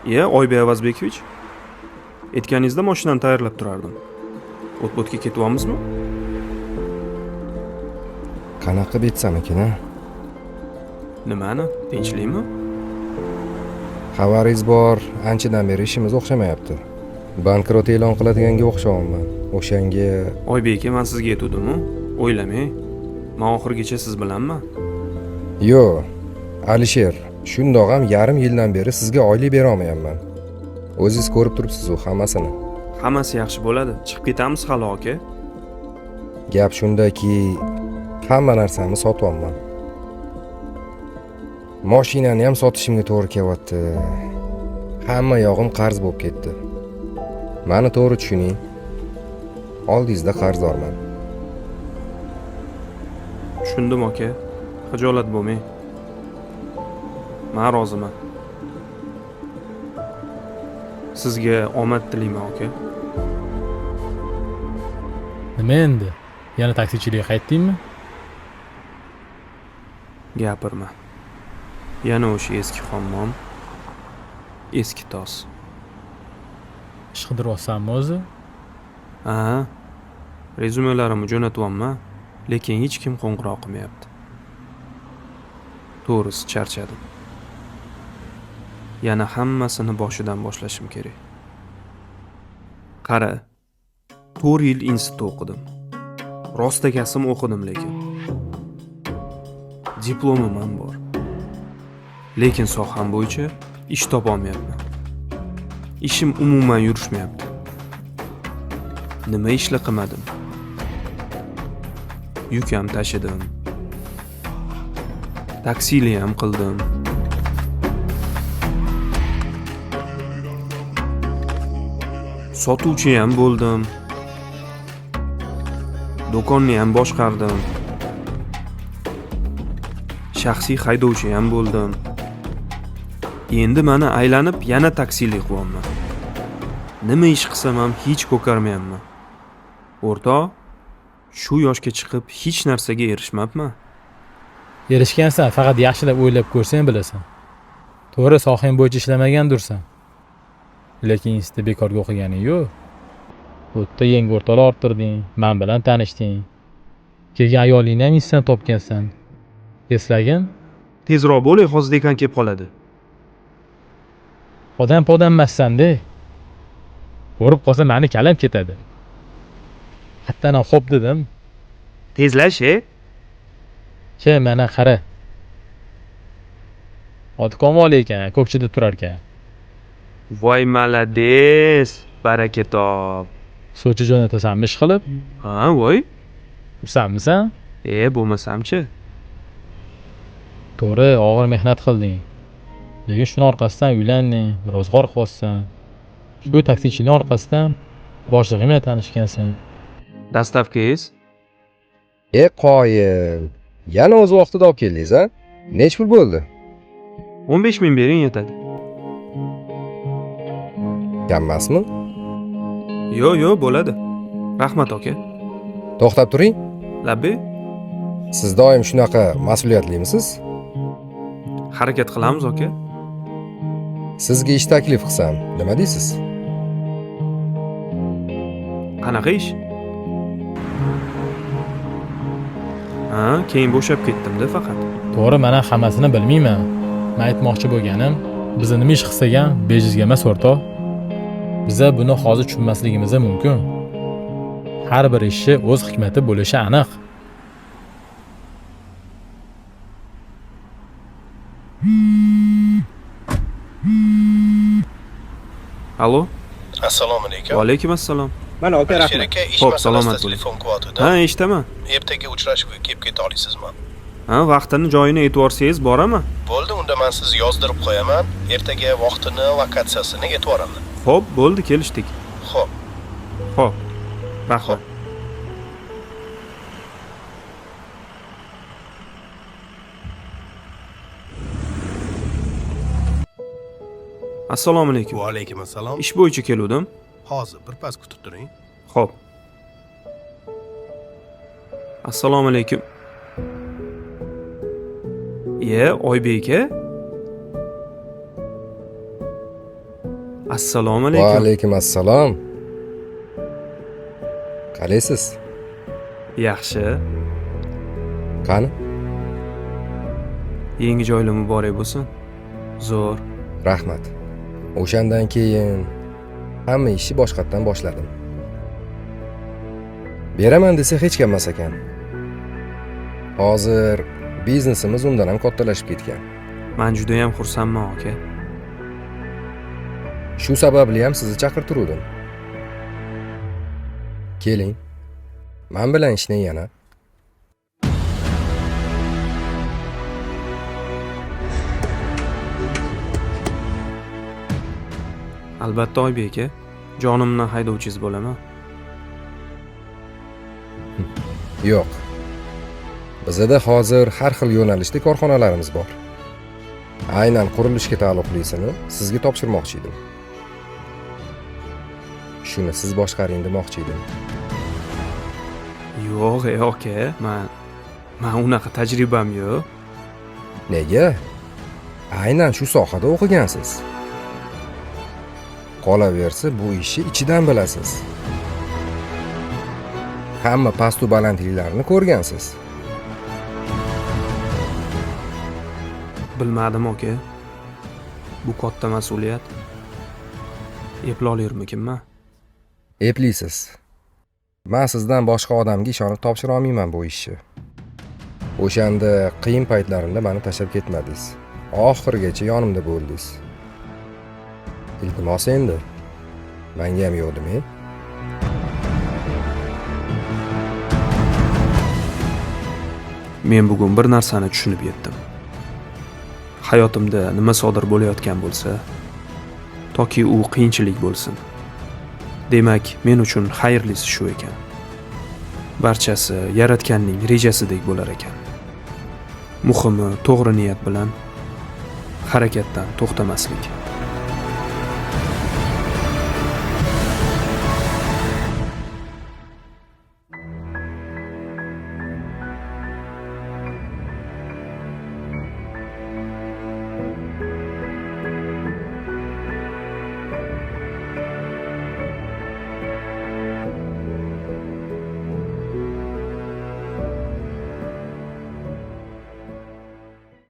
Oybek Avazbekovich, aytganingizda mashinani tayyorlab turardim. O't-bo'tga ketyapmizmi? Qanaqa betsam ekan, a? Nimani? Tinchlikmi? Xabaringiz bor, anchadan beri ishimiz o'xshamayapti. Bankrot e'lon qiladiganga o'xshamayman. O'shanga Oybek aka, men sizga aytdim-ku, o'ylamang. Men oxirigacha siz bilanman. Yo, Alisher, shundoq ham yarim yildan beri sizga oylik bera olmayapman. O'zingiz ko'rib turibsiz-ku hammasini. Hammasi yaxshi bo'ladi. Chiqib ketamiz hali aka. Gap shundaki, hamma narsamni sotyapman. Mashinani ham sotishimga to'g'ri kelyapti. Hamma yog'im qarz bo'lib ketdi. Meni to'g'ri tushuning. Oldingizda qarzdorman. Tushundim aka. Xijolat bo'lmang. Men roziman. Sizga omad tilayman aka. Nima endi? Yana taksichilikka qaytdingmi? Gapirma. Yana o'sha eski hammom, eski tos. Ish qidiryapsanmi o'zi? Ha, rezumelarimni jo'natyapman, lekin hech kim qo'ng'iroq qilmayapti. To'g'risi charchadim. Yana hammasini boshidan boshlashim kerak. Qara, 4 yil institutda o'qidim. Rostakasim o'qidim lekin. Diplomim ham bor. Lekin soham bo'yicha ish topa olmayapman. Ishim umuman yurishmayapti. Nima ishla qilmadim? Yuk ham tashidim. Taksili ham qildim. Sotuvchi ham bo'ldim. Do'konni ham boshqardim. Shaxsiy haydovchi ham bo'ldim. Endi meni aylanib yana taksilik qilyapman. Nima ish qilsam ham hech ko'karmayapman. O'rtoq, shu yoshga chiqib hech narsaga erishmabman. Erishgansan, faqat yaxshilab o'ylab ko'rsang bilasan. To'g'ri, sohang bo'yicha ishlamagandursan. Lekin institutda bekorga o'qiganing yo'q. Bu yerda yangi o'rtoqlar orttirding, men bilan tanishding. Kelgan ayolingni ham inson topgansan. Eslagin? Tezroq bo'ling, hozir dekan kelib qoladi. Odam emassan-da. Ko'rib qolsa meni kalam ketadi. Hattan xo'p dedim. Tezlash, Mana qara. Oti Komol ekan, ko'kchida turar ekan. Voy malades, baraka top. So'chi jo'natasanmi ish qilib? Ha, voy. Xursandmisan? Bo'lmasam-chi. To'g'ri, og'ir mehnat qilding. Lekin shuni orqasidan uylanding, ro'zg'or qilyapsan. Shu taksichilik orqasidan boshlig'ing bilan tanishgansan. Dastavkangiz? Qoyil. Yana o'z vaqtida olib keldingiz, a? Nech pul bo'ldi? 15 ming bering yetadi. Kammasmi? Yo'q, bo'ladi. Rahmat aka. To'xtab turing. Labbi, Siz doim shunaqa mas'uliyatlimisiz? harakat qilamiz aka. Sizga ish taklif qilsam, nima deysiz? Qanaqa ish? Ha, keyin bo'shab ketdim-da faqat. To'g'ri, men hammasini bilmayman. Men aytmoqchi bo'lganim, biz nima ish qilsak ham bejizga emas o'rtoq. Biza buni hozir tushunmasligimiz mumkin. Har bir ishni o'z hikmati bo'lishi aniq. Allo? Assalomu alaykum. Va alaykum assalom. Mana aka, rahmat. Aka, ish Xo'p, masalasida salomat bo'ling. telefon qilyapti-da. Ha, eshitaman. Ertaga uchrashuvga kelib keta olasizmi? Ha, vaqtini joyini aytib yorsangiz boraman. Bo'ldi, unda men sizni yozdirib qo'yaman. Ertaga vaqtini, lokatsiyasini aytib yuboraman. Xo'p, bo'ldi, kelishdik. Xo'p. Xo'p. Rahmat. Assalomu alaykum. Va alaykum assalom. Ish bo'yicha keluvdim. Hozir birpas kutib turing. Xo'p. Assalomu alaykum. Oybek aka? Assalomu Va alaykum. alaykum assalom. Qalaysiz? Yaxshi. Qani? Yangi joylar muborak bo'lsin. Zo'r. Rahmat. O'shandan keyin hamma ishni boshqatdan boshladim. Beraman desa hech kim emas ekan. Hozir biznesimiz undan ham kattalashib ketgan. Men juda ham xursandman, aka. Shu sababli ham sizni chaqirtirdim. Keling. Men bilan ishlang yana. Albatta Oybek aka. Jonimdan haydovchingiz bo'laman. Yo'q. Bizda hozir har xil yo'nalishda korxonalarimiz bor. Aynan qurilishga taalluqlisini sizga topshirmoqchi edim. Shuni siz boshqaring demoqchi edim. Yo'q, aka. Men unaqa tajribam yo'q. Nega? Aynan shu sohada o'qigansiz. Qolaversa, bu ishni ichidan bilasiz. Hamma past-u balandliklarni ko'rgansiz. Bilmadim, aka. Bu katta mas'uliyat. Eplolirmikinman? Eplisiz. Men sizdan boshqa odamga ishonib topshira olmayman bu ishni. O'shanda qiyin paytlarimda meni tashlab ketmadingiz. Oxirigacha yonimda bo'ldingiz. Iltimos endi. Menga ham yo'qdimi? Men bugun bir narsani tushunib yetdim. Hayotimda nima sodir bo'layotgan bo'lsa, toki u qiyinchilik bo'lsin. Demak, men uchun xayrlisi shu ekan. Barchasi Yaratganning rejasidek bo'lar ekan. Muhimi to'g'ri niyat bilan harakatdan to'xtamaslik.